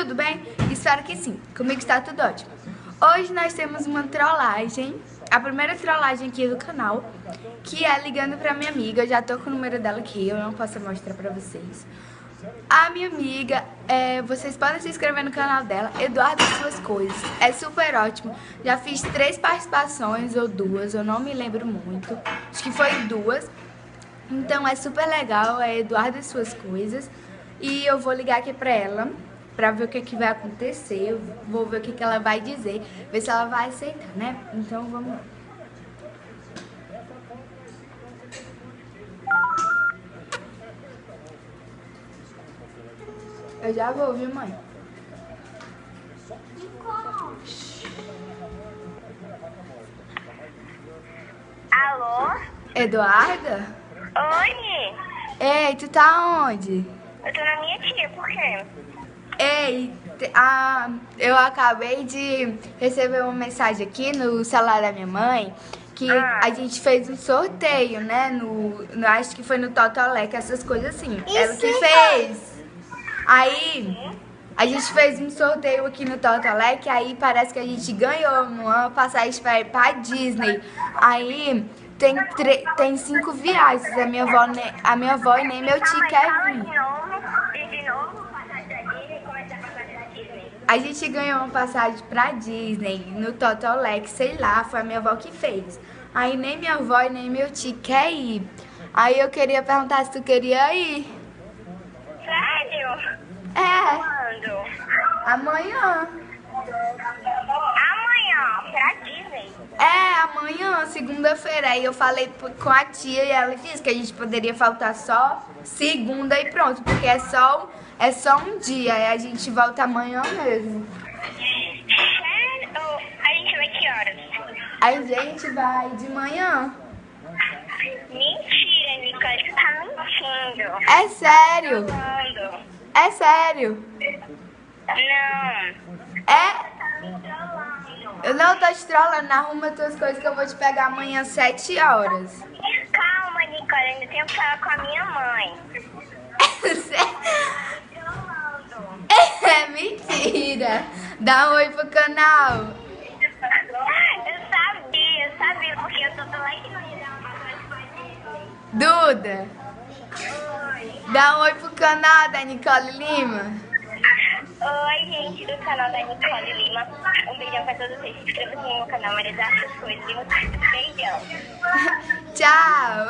tudo bem? Espero que sim, comigo está tudo ótimo. Hoje nós temos uma trollagem, a primeira trollagem aqui do canal, que é ligando pra minha amiga. Eu já tô com o número dela aqui, eu não posso mostrar pra vocês. A minha amiga, vocês podem se inscrever no canal dela, Eduardo e Suas Coisas, é super ótimo. Já fiz 3 participações ou 2, eu não me lembro muito, acho que foi 2. Então é super legal, é Eduardo e Suas Coisas. E eu vou ligar aqui pra ela, pra ver o que vai acontecer. Eu vou ver o que ela vai dizer, ver se ela vai aceitar, né? Então vamos lá. Eu já vou, viu, mãe? Alô? Eduarda? Oi? Ei, tu tá onde? Eu tô na minha tia, por quê? Ei, eu acabei de receber uma mensagem aqui no celular da minha mãe que a gente fez um sorteio, né? Acho que foi no Totolec, essas coisas assim. Ela que fez. Aí, a gente fez um sorteio aqui no Totolec, aí parece que a gente ganhou uma passagem pra ir pra Disney. Aí, tem 5 viagens. A minha avó e nem meu tio quer vir. De novo, passagem da Disney, começar a passagem da Disney. A gente ganhou uma passagem pra Disney, no Totolec, sei lá, foi a minha avó que fez. Aí nem minha avó e nem meu tio quer ir. Aí eu queria perguntar se tu queria ir. Sério? É, Quando? amanhã. Amanhã, pra Disney. É, amanhã, segunda-feira. Aí eu falei com a tia e ela disse que a gente poderia faltar só segunda e pronto, porque é só um dia, aí a gente volta amanhã mesmo. Sério? A gente vai que horas? A gente vai de manhã. Mentira, Nicole, você tá mentindo. É sério, Quando? é sério. Não. É, eu não tô te trollando, arruma tuas coisas que eu vou te pegar amanhã às 7 horas. Calma, Nicole, ainda tenho que falar com a minha mãe. É mentira. Dá um oi pro canal. Eu sabia, porque eu tô lá que não ia dar uma passagem pra Disney. Duda, Oi. dá um oi pro canal da Nicole Lima. Oi, gente do canal da Nicole Lima. Um beijão pra todos vocês. Se inscrevam no meu canal, Maria Essas Coisas. Beijão. Tchau.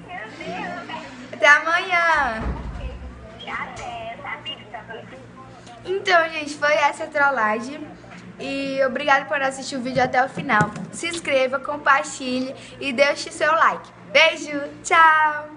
Meu Deus. Até amanhã. Até, sabia que tava... Então, gente, foi essa a trollagem. E obrigado por assistir o vídeo até o final. Se inscreva, compartilhe e deixe seu like. Beijo, tchau.